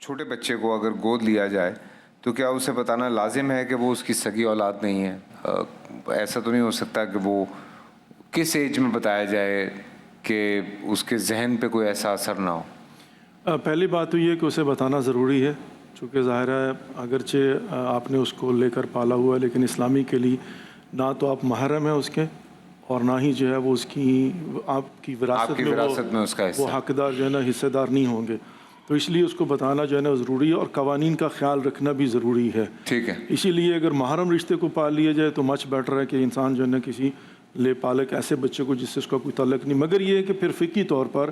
چھوٹے بچے کو اگر گود لیا جائے تو کیا اسے بتانا لازم ہے کہ وہ اس کی سگی اولاد نہیں ہے؟ ایسا تو نہیں ہو سکتا کہ وہ کس ایج میں بتایا جائے کہ اس کے ذہن پہ کوئی ایسا اثر نہ ہو؟ پہلی بات تو یہ کہ اسے بتانا ضروری ہے، چونکہ ظاہر ہے اگرچہ آپ نے اس کو لے کر پالا ہوا ہے، لیکن اسلامی کے لیے نہ تو آپ محرم ہیں اس کے، اور نہ ہی جو ہے وہ اس کی آپ کی وراثت میں اس کا وہ حقدار جو ہے نا حصے دار نہیں ہوں گے، تو اس لیے اس کو بتانا جو ہے نا ضروری ہے، اور قوانین کا خیال رکھنا بھی ضروری ہے۔ ٹھیک ہے، اسی لیے اگر محرم رشتے کو پال لیا جائے تو مچ بیٹر ہے کہ انسان جو ہے نا کسی لے پالک ایسے بچے کو جس سے اس کا کوئی تعلق نہیں، مگر یہ ہے کہ پھر فقہی طور پر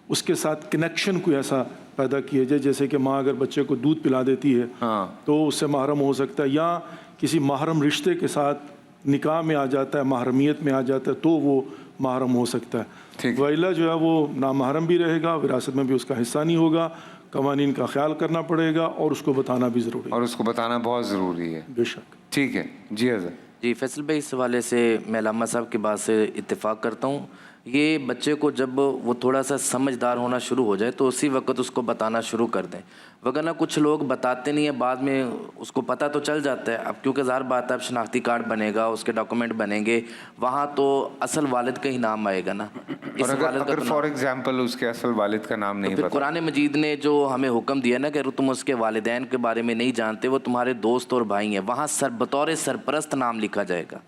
اس کے ساتھ کنیکشن کوئی ایسا پیدا کیا جائے، جیسے کہ ماں اگر بچے کو دودھ پلا دیتی ہے تو اس سے محرم ہو سکتا ہے، یا کسی محرم رشتے کے ساتھ نکاح میں آ جاتا ہے، محرمیت میں آ جاتا ہے تو وہ محرم ہو سکتا ہے۔ وائلہ جو ہے وہ نامحرم بھی رہے گا، وراثت میں بھی اس کا حصہ نہیں ہوگا، قوانین کا خیال کرنا پڑے گا اور اس کو بتانا بھی ضروری ہے، اور اس کو بتانا بہت ضروری ہے۔ بے شک۔ ٹھیک ہے جی حضرت۔ جی فیصل بھائی، اس حوالے سے میں علامہ صاحب کی بات سے اتفاق کرتا ہوں۔ یہ بچے کو جب وہ تھوڑا سا سمجھدار ہونا شروع ہو جائے تو اسی وقت اس کو بتانا شروع کر دیں، وگرنہ کچھ لوگ بتاتے نہیں ہیں، بعد میں اس کو پتہ تو چل جاتا ہے۔ اب کیونکہ ظاہر بات ہے، اب شناختی کارڈ بنے گا، اس کے ڈاکومنٹ بنیں گے، وہاں تو اصل والد کا ہی نام آئے گا نا۔ اور اگر فار ایگزامپل اس کے اصل والد کا نام نہیں پتا، پتا، قرآن مجید نے جو ہمیں حکم دیا نا کہ تم اس کے والدین کے بارے میں نہیں جانتے، وہ تمہارے دوست اور بھائی ہیں، وہاں بطور سرپرست نام لکھا جائے گا۔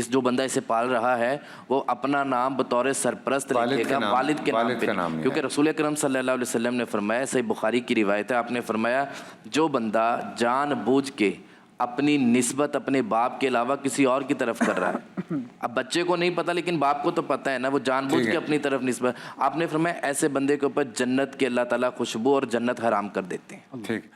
جو بندہ اسے پال رہا ہے وہ اپنا نام بطور سرپرست لکھے گا، والد کے نام پہ نہیں، کیونکہ رسول اکرم صلی اللہ علیہ وسلم نے فرمایا، صحیح بخاری کی روایت ہے، آپ نے فرمایا جو بندہ جان بوجھ کے اپنی نسبت اپنے باپ کے علاوہ کسی اور کی طرف کر رہا ہے، اب بچے کو نہیں پتا لیکن باپ کو تو پتا ہے نا، وہ جان بوجھ کے اپنی طرف نسبت، آپ نے فرمایا ایسے بندے کے اوپر جنت کے اللہ تعالیٰ خوشبو اور جنت حرام کر دیتے ہیں۔ ٹھیک۔